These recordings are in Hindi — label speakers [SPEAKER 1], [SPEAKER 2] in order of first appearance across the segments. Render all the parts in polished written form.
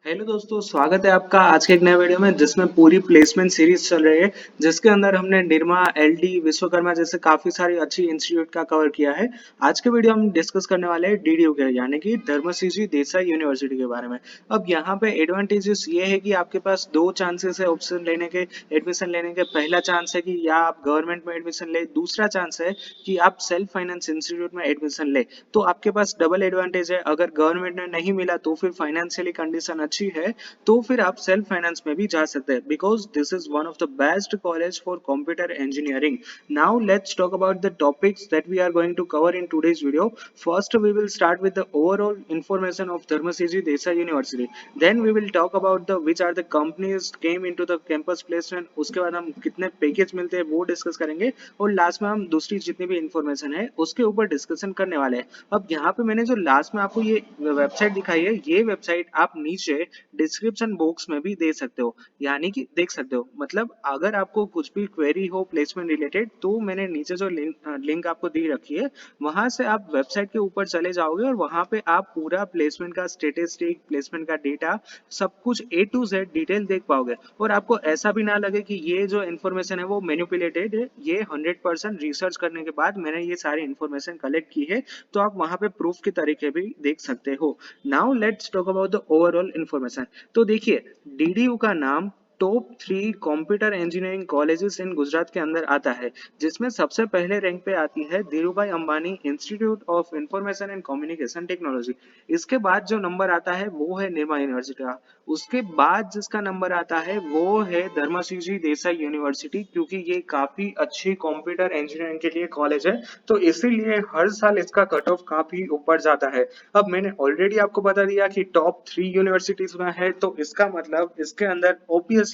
[SPEAKER 1] हेलो दोस्तों, स्वागत है आपका आज के एक नए वीडियो में जिसमें पूरी प्लेसमेंट सीरीज चल रही है। जिसके अंदर हमने निरमा, एलडी, विश्वकर्मा जैसे काफी सारी अच्छी इंस्टीट्यूट का कवर किया है। आज के वीडियो हम डिस्कस करने वाले हैं डीडीयू के यानी कि धर्मसिंह देसाई यूनिवर्सिटी के बारे में। अब यहाँ पे एडवांटेजेस ये है कि आपके पास दो चांसेस है ऑप्शन लेने के, एडमिशन लेने के। पहला चांस है कि या आप गवर्नमेंट में एडमिशन ले, दूसरा चांस है कि आप सेल्फ फाइनेंस इंस्टीट्यूट में एडमिशन ले। तो आपके पास डबल एडवांटेज है। अगर गवर्नमेंट में नहीं मिला तो फिर फाइनेंशियली कंडीशन अच्छी है तो फिर आप सेल्फ फाइनेंस में भी जा सकते हैं, because this is one of the best college for computer engineering. Now let's talk about the topics that we are going to cover in today's video. First, we will start with the overall information of Dharmasiji Desai University. Then we will talk about the which are the companies came into the campus placement. उसके बाद हम कितने पैकेज मिलते हैं वो डिस्कस करेंगे। और लास्ट में हम दूसरी जितनी भी इंफॉर्मेशन है उसके ऊपर डिस्कशन करने वाले हैं। अब यहाँ पे मैंने जो लास्ट में आपको ये वेबसाइट दिखाई है, ये वेबसाइट आप नीचे डिस्क्रिप्शन बॉक्स में भी दे सकते हो, यानी कि देख सकते हो। मतलब अगर आपको कुछ भी क्वेरी हो प्लेसमेंट रिलेटेड तो मैंने नीचे जो लिंक आपको दी रखी है वहां से आप वेबसाइट के ऊपर चले जाओगे और वहां पे आप पूरा प्लेसमेंट का स्टेटिस्टिक, प्लेसमेंट का डेटा, सब कुछ ए टू जेड डिटेल देख पाओगे। और आपको ऐसा भी ना लगे कि ये जो इन्फॉर्मेशन है वो मैनिपुलेटेड है। ये 100% रिसर्च करने के बाद मैंने ये सारी इन्फॉर्मेशन कलेक्ट की है। तो आप वहां पे प्रूफ के तरीके भी देख सकते हो। Now let's talk about the overall information. तो देखिए, डीडीयू का नाम top 3 computer engineering colleges in Gujarat के अंदर आता है, जिसमें सबसे पहले रैंक पे आती है Dhirubhai Ambani institute of information and communication technology. इसके बाद जो नंबर आता है वो है निर्मा यूनिवर्सिटी का। उसके बाद जिसका नंबर आता है वो है धर्मसिंह देसाई यूनिवर्सिटी, क्योंकि ये काफी अच्छी कंप्यूटर इंजीनियरिंग के लिए कॉलेज है, तो इसीलिए हर साल इसका कट ऑफ काफी ऊपर जाता है। अब मैंने ऑलरेडी आपको बता दिया कि टॉप 3 यूनिवर्सिटीज में है, तो इसका मतलब इसके अंदर ऑब्वियसली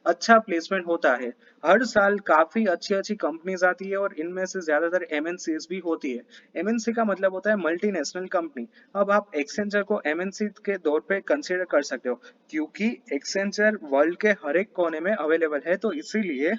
[SPEAKER 1] अच्छा प्लेसमेंट होता है। हर साल काफी अच्छी अच्छी कंपनीज आती है और इनमें से ज्यादातर एमएनसीज भी होती है। एमएनसी का मतलब होता है मल्टीनेशनल कंपनी। अब आप एक्सेंचर को एमएनसी के तौर पे कंसीडर कर सकते हो, क्योंकि एक्सेंचर वर्ल्ड के हर एक कोने में अवेलेबल है, तो इसीलिए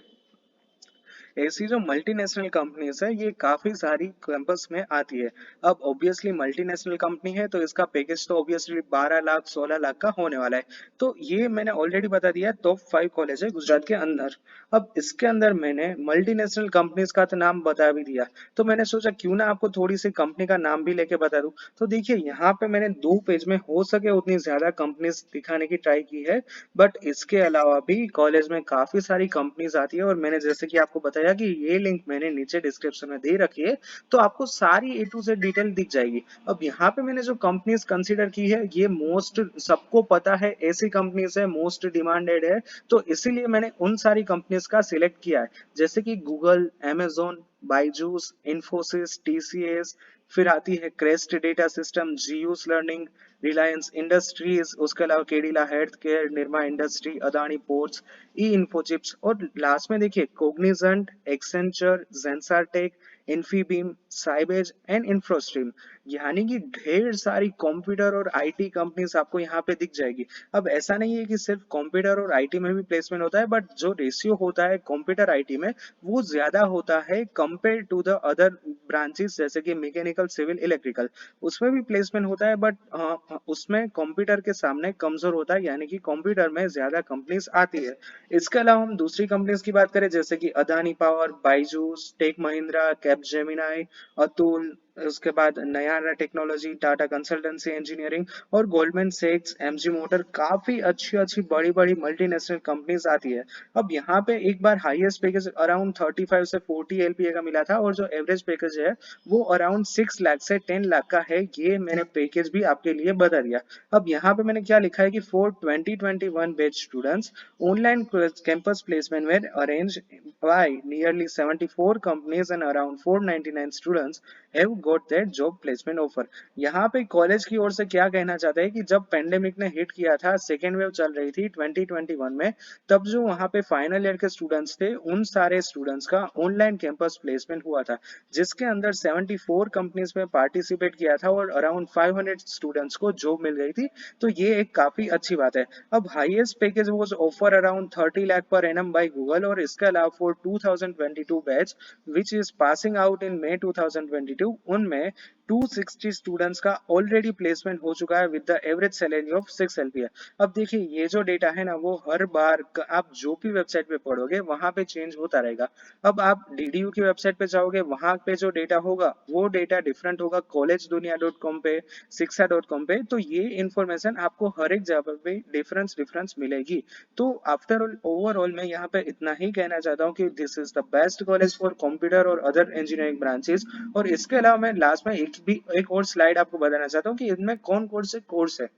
[SPEAKER 1] ऐसी जो मल्टीनेशनल कंपनीज है ये काफी सारी कैंपस में आती है। अब ऑब्वियसली मल्टीनेशनल कंपनी है तो इसका पैकेज तो ऑब्वियसली 12 लाख 16 लाख का होने वाला है। तो ये मैंने ऑलरेडी बता दिया, टॉप 5 कॉलेज है गुजरात के अंदर। अब इसके अंदर मैंने मल्टीनेशनल कंपनीज का तो नाम बता भी दिया, तो मैंने सोचा क्यों ना आपको थोड़ी सी कंपनी का नाम भी लेके बता दूं। तो देखिए, यहाँ पे मैंने 2 पेज में हो सके उतनी ज्यादा कंपनीज दिखाने की ट्राई की है। बट इसके अलावा भी कॉलेज में काफी सारी कंपनीज आती है और मैंने जैसे कि आपको बताया कि ये लिंक मैंने नीचे डिस्क्रिप्शन में दे रखी है, तो आपको सारी ए टू जेड डिटेल दिख जाएगी। अब यहाँ पे मैंने जो कंपनीज कंसीडर की है ये मोस्ट सबको पता है, ऐसी कंपनीज है, मोस्ट डिमांडेड है, तो इसीलिए मैंने उन सारी कंपनीज का सिलेक्ट किया है। जैसे कि Google, Amazon, Byju's, Infosys, TCS, फिर आती है Crest Data System, Zeus Learning, Reliance Industries, उसके अलावा Cadila Health Care, Nirma Industry, Adani Ports, E Infochips, और लास्ट में देखिए Cognizant, Accenture, Zensar Tech, Infibeam, Cybage and Infostream. यानी कि ढेर सारी कंप्यूटर और आईटी कंपनीज आपको यहाँ पे दिख जाएगी। अब ऐसा नहीं है कि सिर्फ कंप्यूटर और आईटी में भी प्लेसमेंट होता है, बट जो रेशियो होता है कंप्यूटर आईटी में वो ज्यादा होता है compare to the other branches, जैसे कि मैकेनिकल, सिविल, इलेक्ट्रिकल। उसमें भी प्लेसमेंट होता है, बट उसमें कंप्यूटर के सामने कमजोर होता है, यानी कि कंप्यूटर में ज्यादा कंपनीज आती है। इसके अलावा हम दूसरी कंपनीज की बात करें, जैसे कि अदानी पावर, बायजूस, टेक महिंद्रा, कैपजेमिनाई, अतुल, उसके बाद Nayara technology, Tata consultancy engineering और गोल्डमैन सेक्स, एमजी मोटर, काफी अच्छी अच्छी बड़ी बड़ी मल्टीनेशनल कंपनीज आती है। अब यहाँ पे एक बार हाईएस्ट पैकेज अराउंड 35 से 40 एलपीए का मिला था, और जो एवरेज पैकेज है वो अराउंड 6 लाख से 10 लाख का है। ये मैंने पैकेज भी आपके लिए बता दिया। अब यहाँ पे मैंने क्या लिखा है कि for 2021 batch students, online campus placement were arranged by nearly 74 companies and around 499 students have got their job placement offer। यहाँ पे कॉलेज की ओर से क्या कहना चाहते हैं कि जब पेंडेमिक ने हिट किया था, सेकेंड वेव चल रही थी 2021 में, तब जो वहाँ पे फाइनल ईयर के स्टूडेंट्स थे उन सारे स्टूडेंट्स का ऑनलाइन कैंपस प्लेसमेंट हुआ था, जिसके अंदर 74 कंपनीज में पार्टिसिपेट किया था और अराउंड 500 स्टूडेंट्स को जॉब मिल गई थी। तो ये एक काफी अच्छी बात है। अब highest package was offer around 30 lakh per annum by Google, और इसके अलावा for 2022 batch which is passing out in May 2022, उनमें 260 स्टूडेंट्स का ऑलरेडी प्लेसमेंट हो चुका है with the average salary of 6 LPA। अब देखिए ये जो डेटा है ना वो हर बार आप जो भी वेबसाइट पे पढ़ोगे वहां पे चेंज होता रहेगा। अब आप डीडीयू की वेबसाइट पे जाओगे वहां पे जो डेटा होगा वो डेटा डिफरेंट होगा collegedunia.com पे, शिक्षा.com पे। तो ये इंफॉर्मेशन आपको हर एक जगह पे डिफरेंस डिफरेंस मिलेगी। तो आफ्टर ऑल ओवरऑल मैं यहाँ पे इतना ही कहना चाहता हूँ कि this is the best college for computer और अदर इंजीनियरिंग ब्रांचेस। और इसके अलावा मैं लास्ट में एक और स्लाइड आपको बताना चाहता हूँ कि इनमें कौन कौन से कोर्स है।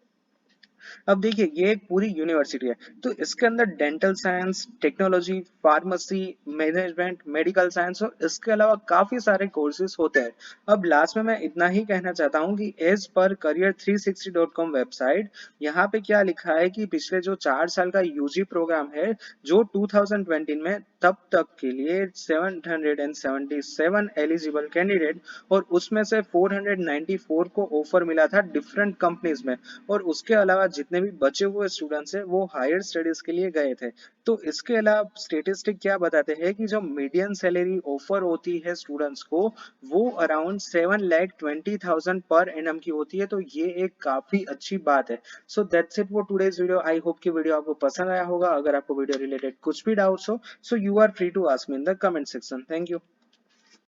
[SPEAKER 1] अब देखिए ये एक पूरी यूनिवर्सिटी है, तो इसके अंदर dental science, technology, pharmacy, management, medical science और इसके अलावा काफी सारे कोर्सेज होते हैं। अब लास्ट में मैं इतना ही कहना चाहता हूँ कि एज पर career360.com वेबसाइट, यहाँ पे क्या लिखा है कि पिछले जो 4 साल का यूजी प्रोग्राम है जो 2020 में तब तक के लिए 777 एलिजिबल कैंडिडेट और उसमें से 494 को ऑफर मिला था डिफरेंट कंपनीज में। और उसके अलावा जितने भी बचे हुए स्टूडेंट्स हैं वो हायर स्टडीज के लिए गए थे। तो इसके अलावा स्टेटिस्टिक क्या बताते हैं कि जो मीडियन सैलरी ऑफर होती है स्टूडेंट्स को वो अराउंड 7,20,000 पर एनम की होती है। तो ये एक काफी अच्छी बात है। So that's it for today's video. I hope कि वीडियो आपको पसंद आया होगा। अगर आपको वीडियो रिलेटेड कुछ भी डाउट्स हो so you are free to ask me in the comment section. Thank you.